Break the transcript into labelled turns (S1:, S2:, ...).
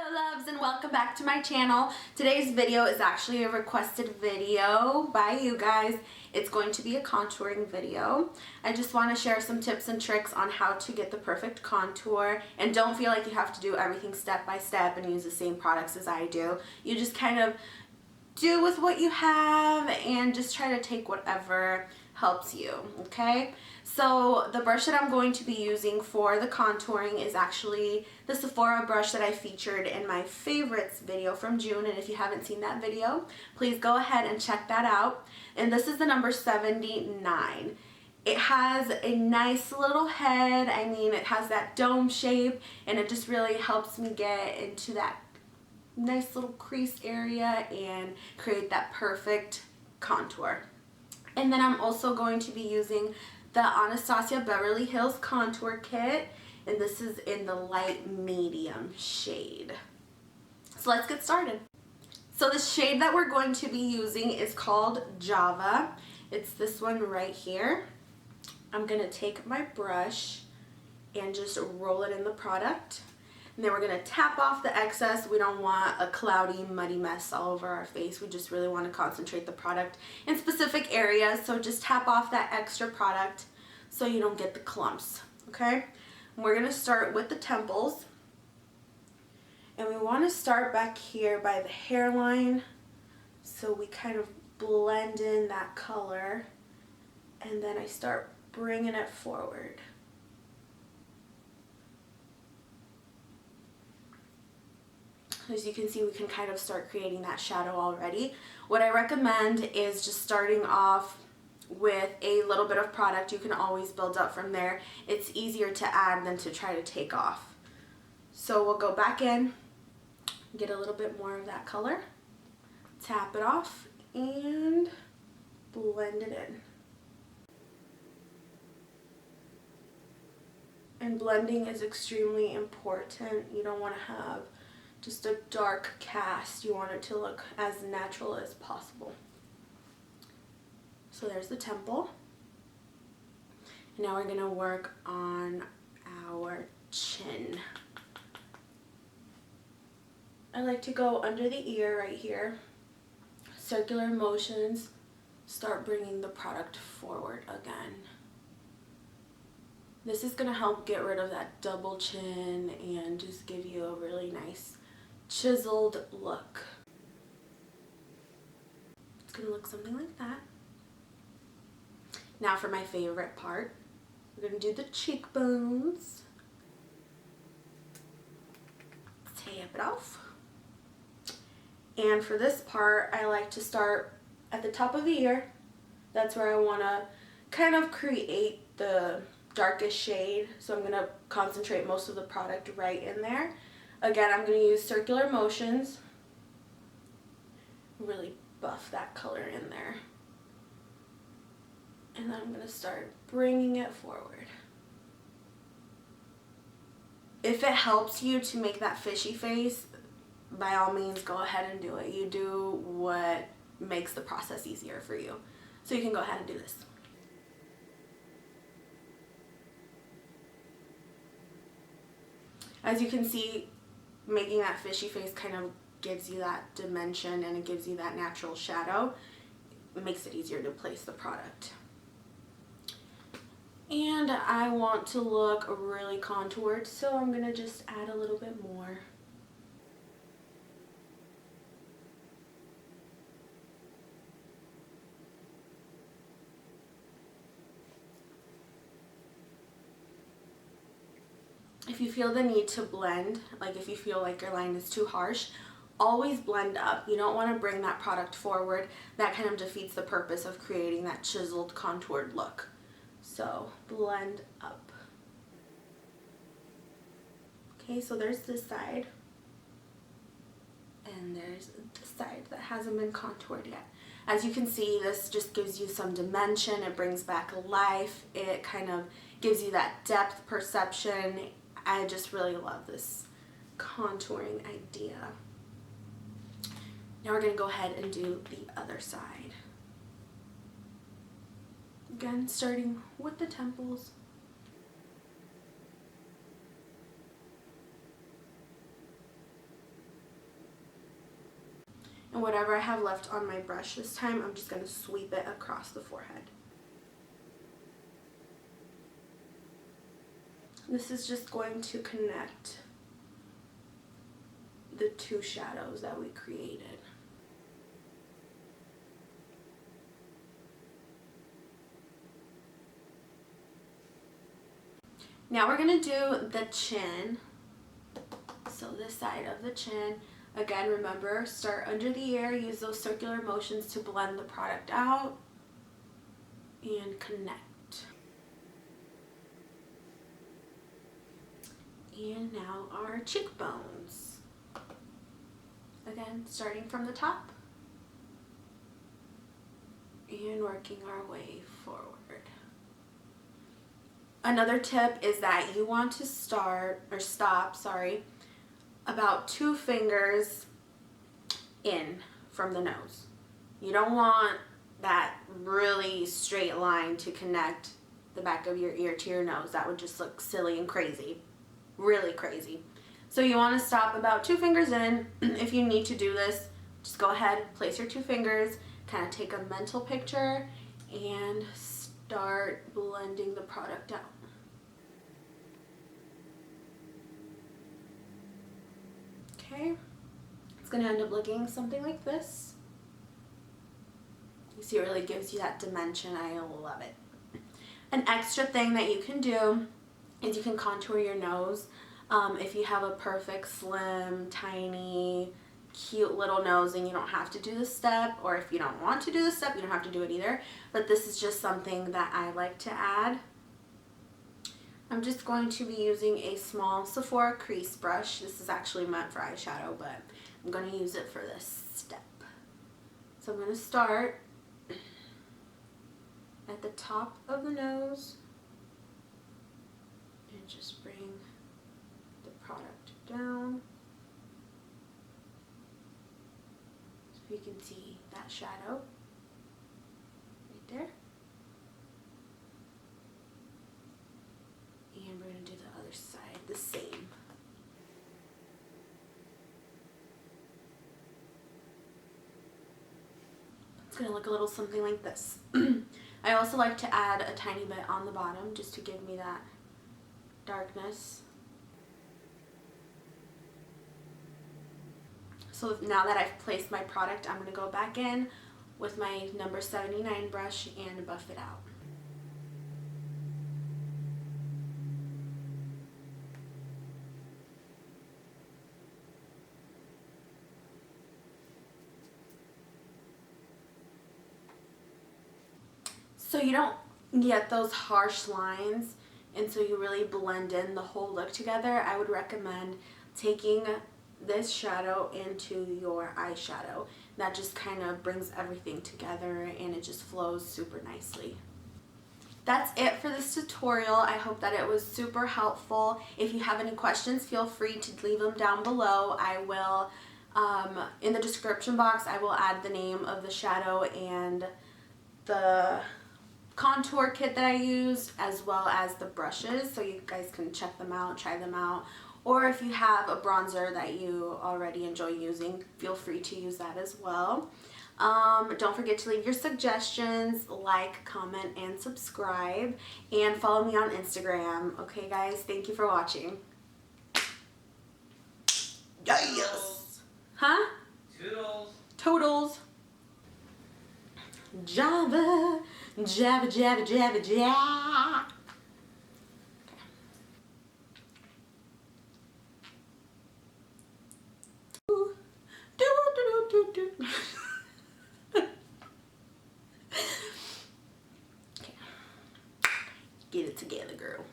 S1: Hello loves, and welcome back to my channel. Today's video is actually a requested video by you guys. It's going to be a contouring video. I just want to share some tips and tricks on how to get the perfect contour, and don't feel like you have to do everything step by step and use the same products as I do. You just kind of do with what you have and just try to take whatever helps you, okay? So the brush that I'm going to be using for the contouring is actually the Sephora brush that I featured in my favorites video from June, and if you haven't seen that video, please go ahead and check that out. And this is the number 79. It has a nice little head. I mean, it has that dome shape, and it just really helps me get into that nice little crease area and create that perfect contour. And then I'm also going to be using the Anastasia Beverly Hills contour kit, and this is in the light medium shade. So let's get started. So the shade that we're going to be using is called Java. It's this one right here. I'm going to take my brush and just roll it in the product. And then we're going to tap off the excess. We don't want a cloudy, muddy mess all over our face. We just really want to concentrate the product in specific areas. So just tap off that extra product so you don't get the clumps, okay? And we're going to start with the temples. And we want to start back here by the hairline. So we kind of blend in that color. And then I start bringing it forward. As you can see, we can kind of start creating that shadow already. What I recommend is just starting off with a little bit of product. You can always build up from there. It's easier to add than to try to take off. So we'll go back in, get a little bit more of that color, tap it off, and blend it in. And blending is extremely important. You don't want to have just a dark cast. You want it to look as natural as possible. So there's the temple. And now we're going to work on our chin. I like to go under the ear right here. Circular motions. Start bringing the product forward again. This is going to help get rid of that double chin and just give you a really nice chiseled look. It's going to look something like that. Now for my favorite part, we're going to do the cheekbones. Tap it off. And for this part, I like to start at the top of the ear. That's where I want to kind of create the darkest shade. So I'm going to concentrate most of the product right in there. Again, I'm going to use circular motions. Really buff that color in there. And then I'm going to start bringing it forward. If it helps you to make that fishy face, by all means go ahead and do it. You do what makes the process easier for you. So you can go ahead and do this. As you can see, making that fishy face kind of gives you that dimension and it gives you that natural shadow. It makes it easier to place the product. And I want to look really contoured, so I'm going to just add a little bit more. If you feel the need to blend, like if you feel like your line is too harsh, always blend up. You don't want to bring that product forward. That kind of defeats the purpose of creating that chiseled, contoured look. So blend up. Okay, so there's this side. And there's the side that hasn't been contoured yet. As you can see, this just gives you some dimension. It brings back life. It kind of gives you that depth perception. I just really love this contouring idea. Now we're going to go ahead and do the other side. Again, starting with the temples. And whatever I have left on my brush this time, I'm just going to sweep it across the forehead. This is just going to connect the two shadows that we created. Now we're going to do the chin. So this side of the chin. Again, remember, start under the ear, use those circular motions to blend the product out and connect. And now our cheekbones. Again, starting from the top and working our way forward. Another tip is that you want to stop, about 2 fingers in from the nose. You don't want that really straight line to connect the back of your ear to your nose. That would just look silly and crazy, really crazy. So you want to stop about 2 fingers in. If you need to do this, just go ahead, place your 2 fingers, kind of take a mental picture and start blending the product out. Okay, it's going to end up looking something like this. You see, it really gives you that dimension. I love it. An extra thing that you can do is you can contour your nose. If you have a perfect, slim, tiny, cute little nose and you don't have to do the step, or if you don't want to do the step, you don't have to do it either. But this is just something that I like to add. I'm just going to be using a small Sephora crease brush. This is actually meant for eyeshadow, but I'm going to use it for this step. So I'm going to start at the top of the nose and just bring the product down. So you can see that shadow right there. And we're going to do the other side the same. It's going to look a little something like this. I also like to add a tiny bit on the bottom just to give me that darkness. So now that I've placed my product, I'm going to go back in with my number 79 brush and buff it out. So you don't get those harsh lines, and so you really blend in the whole look together. I would recommend taking this shadow into your eyeshadow. That just kind of brings everything together and it just flows super nicely. That's it for this tutorial. I hope that it was super helpful. If you have any questions, feel free to leave them down below. I will, in the description box, I will add the name of the shadow and the contour kit that I used, as well as the brushes, so you guys can check them out, try them out. Or if you have a bronzer that you already enjoy using, feel free to use that as well. Don't forget to leave your suggestions, like, comment, and subscribe, and follow me on Instagram. Okay guys, thank you for watching. Yes! Huh?
S2: Toodles.
S1: Toodles. Java, Java, Java, Java, Java. Get it together, girl.